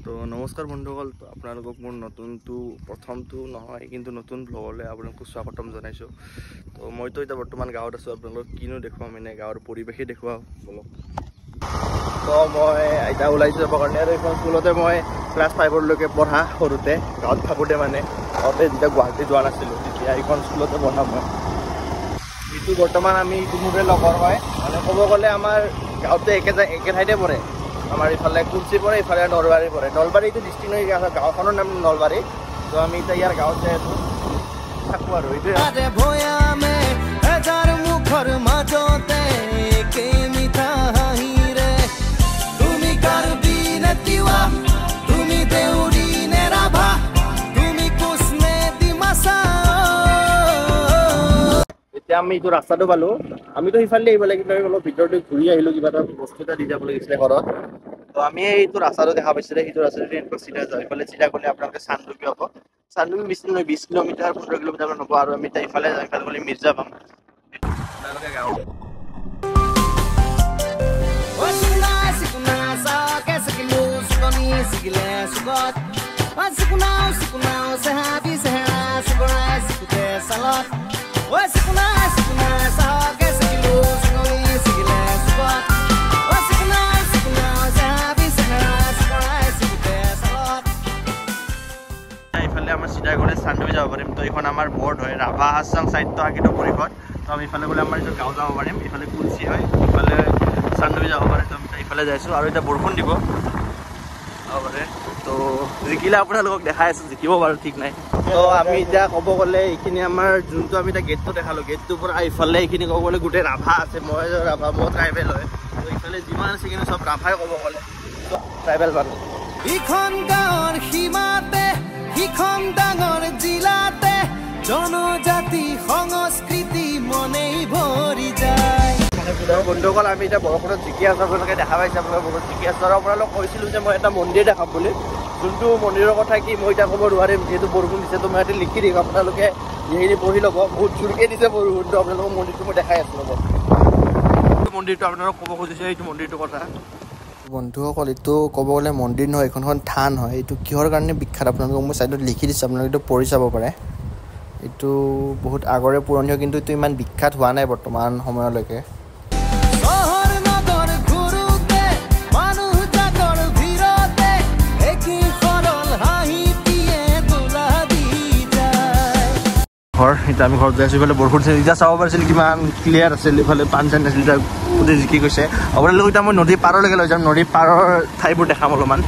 তো নমস্কাৰ বন্ধুসকল, তো আপোনালোকক মোৰ নতুনটো প্ৰথমটো নহয় কিন্তু নতুন ব্লগলৈ আপোনালোকক স্বাগতম জনাইছোঁ। তো মইতো এতিয়া বৰ্তমান গাঁৱত আছোঁ। আপোনালোকক কিনো দেখুৱাম, এনে গাঁৱৰ পৰিৱেশেই দেখুৱাওঁ বলক। তো মই এতিয়া ওলাইছোঁ যাবৰ কাৰণে, আৰু এইখন স্কুলতে মই ক্লাছ 5লৈকে পঢ়া। সৰুতে গাঁৱত থাকোঁতে মানে গাঁৱতে যেতিয়া গুৱাহাটী যোৱা নাছিলোঁ তেতিয়া এইখন স্কুলতে পঢ়া মই। এইটো বৰ্তমান আমি ইটো মোৰে লগৰ হয়, মানে ক'ব গ'লে আমাৰ গাঁৱতে একে ঠাইতে পঢ়ে। আমাৰ ইফালে কুলচি পৰে, ইফালে নলবাৰী পৰে। নলবাৰীটো ডিষ্ট্ৰিক্ট নহয়, গাঁওখনৰ নাম নলবাৰী। তো আমি এতিয়া ইয়াৰ গাঁৱতে থাকোঁ আৰু এইটোৱে। এতিয়া আমি এইটো ৰাস্তাটো পালোঁ। আমিতো সিফালে আহিব লাগে, কিন্তু আমি অলপ ভিতৰতে ঘূৰি আহিলোঁ, কিবা এটা বস্তু এটা দি যাব লাগিছিলে ঘৰত। তো আমি এইটো ৰাস্তাটো দেখা পাইছিলে, সেইটো ৰাস্তাটো এনেকুৱা চিধা যাওঁ। ইফালে চিধা গ'লে আপোনালোকে চান্দুবি হ'ব। চান্দুবি বেছি নহয়, 20 কিলোমিটাৰ 15 কিলোমিটাৰ হ'ব। আৰু আমি এতিয়া ইফালে যাওঁ, ইফালে গ'লে মিৰ্জা পাম। আপোনালোকে গাঁৱত ইফালে আমাৰ চিধা গ'লে চান্দুবি যাব পাৰিম। তো এইখন আমাৰ বৰ্ড হয়, ৰাভা হাছাং সাহিত্য শাখিত পৰিষদ। তো আমি ইফালে গ'লে আমাৰ এইটো গাঁও যাব পাৰিম। ইফালে কুলচি হয়, ইফালে চান্দুবি যাব পাৰে। তো আমি ইফালে যাইছোঁ, আৰু এতিয়া বৰষুণ দিব যাব পাৰে। তো জিকিলে আপোনালোকক দেখাই আছোঁ, জিকিব বাৰু ঠিক নাই। তো আমি এতিয়া ক'ব গ'লে এইখিনি আমাৰ যোনটো আমি এতিয়া গেটটো দেখালোঁ, গেটটোৰ পৰা ইফালে এইখিনি ক'ব গ'লে গোটেই ৰাভা আছে। মই ৰাভা, মই ট্ৰাইবেল হয়। তো ইফালে যিমান আছে কিন্তু চব ৰাভাই ক'ব গ'লে, ট্ৰাইবেল মানুহ। ইখন গাঁৱৰ সীমাতে, সিখন ডাঙৰ জিলাতে জনজাতি সংস্কৃতি মনেই ভৰি যায়। বন্ধুসকল, আমি এতিয়া বৰষুণত জিকি আছোঁ। আপোনালোকে দেখা পাইছে, আপোনালোকে বহুত জিকি আছোঁ। আৰু আপোনালোকক কৈছিলোঁ যে মই এটা মন্দিৰ দেখাম বুলি। যোনটো মন্দিৰৰ কথা কি মই এতিয়া ক'ব নোৱাৰিম, যিহেতু বৰষুণ দিছে। তো মই ইয়াতে লিখি দিম, আপোনালোকে এইখিনি পঢ়ি ল'ব। বহুত জোৰকৈ দিছে বৰষুণটো। আপোনালোকক মন্দিৰটো মই দেখাই আছোঁ লগত। মন্দিৰটো আপোনালোকক ক'ব খুজিছোঁ, এইটো মন্দিৰটোৰ কথা। বন্ধুসকল, এইটো ক'ব গ'লে মন্দিৰ নহয়, এইখন থান হয়। এইটো কিহৰ কাৰণে বিখ্যাত আপোনালোকক মই ছাইডত লিখি দিছোঁ, আপোনালোকে এইটো পঢ়ি চাব পাৰে। এইটো বহুত আগৰে পুৰণি হয়, কিন্তু এইটো ইমান বিখ্যাত হোৱা নাই বৰ্তমান সময়লৈকে। ঘৰ এতিয়া আমি ঘৰত যাই আছোঁ। ইফালে বৰষুণ দিছিল, এতিয়া চাব পাৰিছিল কিমান ক্লিয়াৰ আছিল। ইফালে পানী চানী নাছিল, এতিয়া গোটেই জিকি গৈছে। আপোনালোক এতিয়া মই নদীৰ পাৰলৈকে লৈ যাম, নদীৰ পাৰৰ ঠাইবোৰ দেখাম অলপমান।